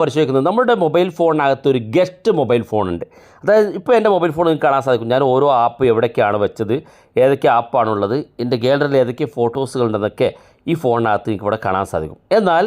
പരിശോധിക്കുന്നത് നമ്മുടെ മൊബൈൽ ഫോണിനകത്ത് ഒരു ഗസ്റ്റ് മൊബൈൽ ഫോണുണ്ട്. അതായത് ഇപ്പോൾ എൻ്റെ മൊബൈൽ ഫോൺ നിങ്ങൾക്ക് കാണാൻ സാധിക്കും. ഞാൻ ഓരോ ആപ്പ് എവിടേക്കാണ് വെച്ചത്, ഏതൊക്കെ ആപ്പാണുള്ളത്, എൻ്റെ ഗാലറിയിൽ ഏതൊക്കെ ഫോട്ടോസുകളുണ്ടെന്നൊക്കെ ഈ ഫോണിനകത്ത് നിങ്ങൾക്ക് ഇവിടെ കാണാൻ സാധിക്കും. എന്നാൽ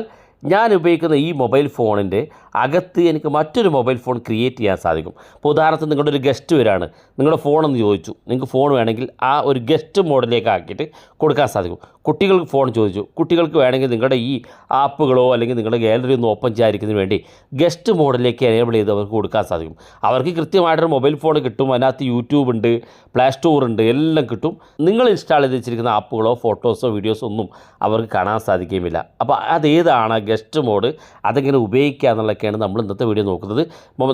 ഞാൻ ഉപയോഗിക്കുന്ന ഈ മൊബൈൽ ഫോണിൻ്റെ അകത്ത് എനിക്ക് മറ്റൊരു മൊബൈൽ ഫോൺ ക്രിയേറ്റ് ചെയ്യാൻ സാധിക്കും. ഇപ്പോൾ ഉദാഹരണത്തിന് നിങ്ങളുടെ ഒരു ഗസ്റ്റ് വരാണ്, നിങ്ങളുടെ ഫോണെന്ന് ചോദിച്ചു, നിങ്ങൾക്ക് ഫോൺ വേണമെങ്കിൽ ആ ഒരു ഗസ്റ്റ് മോഡിലേക്ക് ആക്കിയിട്ട് കൊടുക്കാൻ സാധിക്കും. കുട്ടികൾക്ക് ഫോൺ ചോദിച്ചു, കുട്ടികൾക്ക് വേണമെങ്കിൽ നിങ്ങളുടെ ഈ ആപ്പുകളോ അല്ലെങ്കിൽ നിങ്ങളുടെ ഗാലറി ഒന്ന് ഓപ്പൺ ചെയ്യാതിരിക്കുന്നതിന് വേണ്ടി ഗസ്റ്റ് മോഡിലേക്ക് എനേബിൾ ചെയ്ത് അവർക്ക് കൊടുക്കാൻ സാധിക്കും. അവർക്ക് കൃത്യമായിട്ടൊരു മൊബൈൽ ഫോൺ കിട്ടും, അതിനകത്ത് യൂട്യൂബ് ഉണ്ട്, പ്ലേ സ്റ്റോർ ഉണ്ട്, എല്ലാം കിട്ടും. നിങ്ങൾ ഇൻസ്റ്റാൾ ചെയ്ത് വെച്ചിരിക്കുന്ന ആപ്പുകളോ ഫോട്ടോസോ വീഡിയോസോ ഒന്നും അവർക്ക് കാണാൻ സാധിക്കുകയുമില്ല. അപ്പോൾ അതേതാണ് ഗസ്റ്റ് മോഡ്, അതെങ്ങനെ ഉപയോഗിക്കുക എന്നുള്ളതൊക്കെയാണ് നമ്മൾ ഇന്നത്തെ വീഡിയോ നോക്കുന്നത്.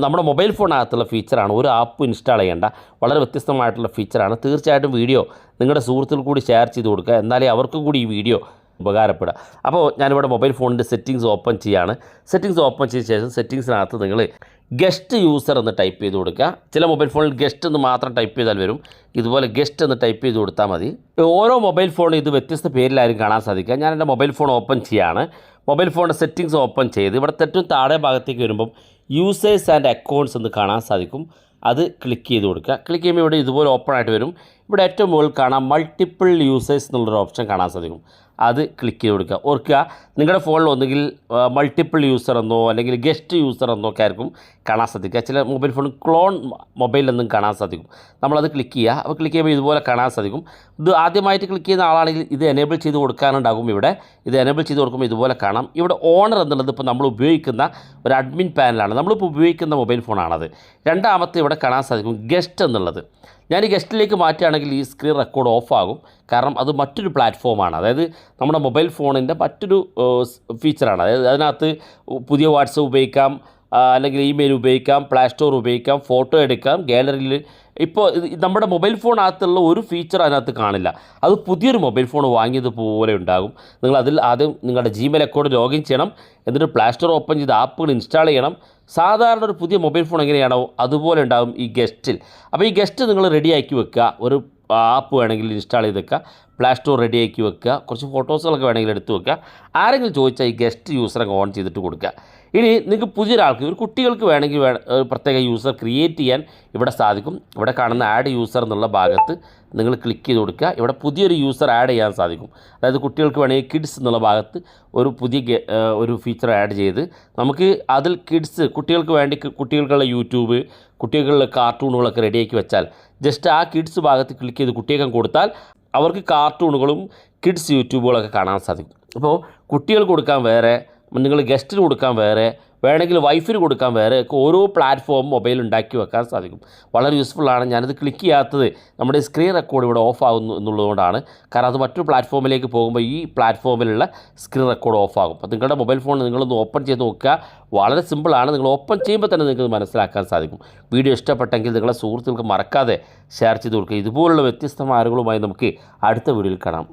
നമ്മുടെ മൊബൈൽ ഫോണിനകത്തുള്ള ഫീച്ചറാണ്, ഒരു ആപ്പ് ഇൻസ്റ്റാൾ ചെയ്യേണ്ട വളരെ വ്യത്യസ്തമായിട്ടുള്ള ഫീച്ചറാണ്. തീർച്ചയായിട്ടും വീഡിയോ നിങ്ങളുടെ സുഹൃത്തുക്കൾ കൂടി ഷെയർ ചെയ്ത് കൊടുക്കുക, എന്നാലേ അവർക്കും കൂടി ഈ വീഡിയോ ഉപകാരപ്പെടുക. അപ്പോൾ ഞാനിവിടെ മൊബൈൽ ഫോണിൻ്റെ സെറ്റിങ്സ് ഓപ്പൺ ചെയ്യുകയാണ്. സെറ്റിങ്സ് ഓപ്പൺ ചെയ്ത ശേഷം സെറ്റിങ്സിനകത്ത് നിങ്ങൾ ഗസ്റ്റ് യൂസർ എന്ന് ടൈപ്പ് ചെയ്ത് കൊടുക്കുക. ചില മൊബൈൽ ഫോണിൽ ഗസ്റ്റ് എന്ന് മാത്രം ടൈപ്പ് ചെയ്താൽ വരും, ഇതുപോലെ ഗസ്റ്റ് എന്ന് ടൈപ്പ് ചെയ്ത് കൊടുത്താൽ മതി. ഓരോ മൊബൈൽ ഫോണും ഇത് വ്യത്യസ്ത പേരിലായിരിക്കും കാണാൻ സാധിക്കുക. ഞാൻ എൻ്റെ മൊബൈൽ ഫോൺ ഓപ്പൺ ചെയ്യുകയാണ്. മൊബൈൽ ഫോണിൻ്റെ സെറ്റിങ്സ് ഓപ്പൺ ചെയ്ത് ഇവിടെ ഏറ്റവും താഴെ ഭാഗത്തേക്ക് വരുമ്പം യൂസേഴ്സ് ആൻഡ് അക്കൗണ്ട്സ് എന്ന് കാണാൻ സാധിക്കും. അത് ക്ലിക്ക് ചെയ്ത് കൊടുക്കുക. ക്ലിക്ക് ചെയ്യുമ്പോൾ ഇവിടെ ഇതുപോലെ ഓപ്പൺ ആയിട്ട് വരും. ഇവിടെ ഏറ്റവും മുകളിൽ കാണാം മൾട്ടിപ്പിൾ യൂസേഴ്സ് എന്നുള്ളൊരു ഓപ്ഷൻ കാണാൻ സാധിക്കും. അത് ക്ലിക്ക് ചെയ്ത് കൊടുക്കുക. ഓർക്കുക, നിങ്ങളുടെ ഫോണിൽ ഒന്നുകിൽ മൾട്ടിപ്പിൾ യൂസർ എന്നോ അല്ലെങ്കിൽ ഗസ്റ്റ് യൂസർ എന്നോ ഒക്കെ ആയിരിക്കും കാണാൻ സാധിക്കുക. ചില മൊബൈൽ ഫോണിൽ ക്ലോൺ മൊബൈൽ എന്നും കാണാൻ സാധിക്കും. നമ്മളത് ക്ലിക്ക് ചെയ്യുക. അപ്പോൾ ക്ലിക്ക് ചെയ്യുമ്പോൾ ഇതുപോലെ കാണാൻ സാധിക്കും. ഇത് ആദ്യമായിട്ട് ക്ലിക്ക് ചെയ്യുന്ന ആളാണെങ്കിൽ ഇത് എനേബിൾ ചെയ്ത് കൊടുക്കാനുണ്ടാകും. ഇവിടെ ഇത് എനേബിൾ ചെയ്ത് കൊടുക്കുമ്പോൾ ഇതുപോലെ കാണാം. ഇവിടെ ഓണർ എന്നുള്ളത് ഇപ്പോൾ നമ്മൾ ഉപയോഗിക്കുന്ന ഒരു അഡ്മിൻ പാനലാണ്, നമ്മളിപ്പോൾ ഉപയോഗിക്കുന്ന മൊബൈൽ ഫോണാണത്. രണ്ടാമത്തെ ഇവിടെ കാണാൻ സാധിക്കും ഗസ്റ്റ് എന്നുള്ളത്. ഞാൻ ഈ ഗസ്റ്റിലേക്ക് മാറ്റുകയാണെങ്കിൽ ഈ സ്ക്രീൻ റെക്കോർഡ് ഓഫ് ആകും, കാരണം അത് മറ്റൊരു പ്ലാറ്റ്ഫോമാണ്. അതായത് നമ്മുടെ മൊബൈൽ ഫോണിൻ്റെ മറ്റൊരു ഫീച്ചറാണ്. അതായത് അതിനകത്ത് പുതിയ വാട്സപ്പ് ഉപയോഗിക്കാം, അല്ലെങ്കിൽ ഇമെയിൽ ഉപയോഗിക്കാം, പ്ലേ സ്റ്റോർ ഉപയോഗിക്കാം, ഫോട്ടോ എടുക്കാം, ഗാലറിയിൽ. ഇപ്പോൾ നമ്മുടെ മൊബൈൽ ഫോണിനകത്തുള്ള ഒരു ഫീച്ചർ അതിനകത്ത് കാണില്ല. അത് പുതിയൊരു മൊബൈൽ ഫോൺ വാങ്ങിയതുപോലെ ഉണ്ടാകും. നിങ്ങൾ അതിൽ ആദ്യം നിങ്ങളുടെ ജിമെയിൽ അക്കൗണ്ട് ലോഗിൻ ചെയ്യണം, എന്നിട്ട് പ്ലേ സ്റ്റോർ ഓപ്പൺ ചെയ്ത് ആപ്പുകൾ ഇൻസ്റ്റാൾ ചെയ്യണം. സാധാരണ ഒരു പുതിയ മൊബൈൽ ഫോൺ എങ്ങനെയാണോ അതുപോലെ ഉണ്ടാകും ഈ ഗസ്റ്റിൽ. അപ്പോൾ ഈ ഗസ്റ്റ് നിങ്ങൾ റെഡിയാക്കി വെക്കുക. ഒരു ആപ്പ് വേണമെങ്കിൽ ഇൻസ്റ്റാൾ ചെയ്ത് വെക്കുക, പ്ലേ സ്റ്റോർ റെഡിയാക്കി വെക്കുക, കുറച്ച് ഫോട്ടോസുകളൊക്കെ വേണമെങ്കിൽ എടുത്ത് വെക്കുക. ആരെങ്കിലും ചോദിച്ചാൽ ഈ ഗസ്റ്റ് യൂസറൊക്കെ ഓൺ ചെയ്തിട്ട് കൊടുക്കുക. ഇനി നിങ്ങൾക്ക് പുതിയൊരാൾക്ക്, ഒരു കുട്ടികൾക്ക് വേണമെങ്കിൽ പ്രത്യേക യൂസർ ക്രിയേറ്റ് ചെയ്യാൻ ഇവിടെ സാധിക്കും. ഇവിടെ കാണുന്ന ആഡ് യൂസർ എന്നുള്ള ഭാഗത്ത് നിങ്ങൾ ക്ലിക്ക് ചെയ്ത് കൊടുക്കുക. ഇവിടെ പുതിയൊരു യൂസർ ആഡ് ചെയ്യാൻ സാധിക്കും. അതായത് കുട്ടികൾക്ക് വേണമെങ്കിൽ കിഡ്സ് എന്നുള്ള ഭാഗത്ത് ഒരു പുതിയ ഒരു ഫീച്ചർ ആഡ് ചെയ്ത് നമുക്ക് അതിൽ കിഡ്സ്, കുട്ടികൾക്ക് വേണ്ടി കുട്ടികൾക്കുള്ള യൂട്യൂബ്, കുട്ടികൾക്കുള്ള കാർട്ടൂണുകളൊക്കെ റെഡിയാക്കി വെച്ചാൽ ജസ്റ്റ് ആ കിഡ്സ് ഭാഗത്ത് ക്ലിക്ക് ചെയ്ത് കുട്ടികൾക്ക് കൊടുത്താൽ അവർക്ക് കാർട്ടൂണുകളും കിഡ്സ് യൂട്യൂബുകളൊക്കെ കാണാൻ സാധിക്കും. അപ്പോൾ കുട്ടികൾക്ക് കൊടുക്കാൻ വേറെ, നിങ്ങൾ ഗസ്റ്റിന് കൊടുക്കാൻ വേറെ, വേണമെങ്കിൽ വൈഫിന് കൊടുക്കാൻ വേറെ ഒക്കെ ഓരോ പ്ലാറ്റ്ഫോം മൊബൈൽ ഉണ്ടാക്കി വെക്കാൻ സാധിക്കും. വളരെ യൂസ്ഫുള്ളാണ്. ഞാനത് ക്ലിക്ക് ചെയ്യാത്തത് നമ്മുടെ സ്ക്രീൻ റെക്കോർഡ് ഇവിടെ ഓഫ് ആകുന്നു എന്നുള്ളതുകൊണ്ടാണ്. കാരണം അത് മറ്റൊരു പ്ലാറ്റ്ഫോമിലേക്ക് പോകുമ്പോൾ ഈ പ്ലാറ്റ്ഫോമിലുള്ള സ്ക്രീൻ റെക്കോർഡ് ഓഫ് ആകും. അപ്പോൾ നിങ്ങളുടെ മൊബൈൽ ഫോൺ നിങ്ങളൊന്ന് ഓപ്പൺ ചെയ്ത് നോക്കുക. വളരെ സിമ്പിളാണ്. നിങ്ങൾ ഓപ്പൺ ചെയ്യുമ്പോൾ തന്നെ നിങ്ങൾക്ക് മനസ്സിലാക്കാൻ സാധിക്കും. വീഡിയോ ഇഷ്ടപ്പെട്ടെങ്കിൽ നിങ്ങളെ സുഹൃത്തുക്കൾക്ക് മറക്കാതെ ഷെയർ ചെയ്ത് കൊടുക്കുക. ഇതുപോലുള്ള വ്യത്യസ്തമായ അറിവുകളുമായി നമുക്ക് അടുത്ത വീഡിയോയിൽ കാണാം.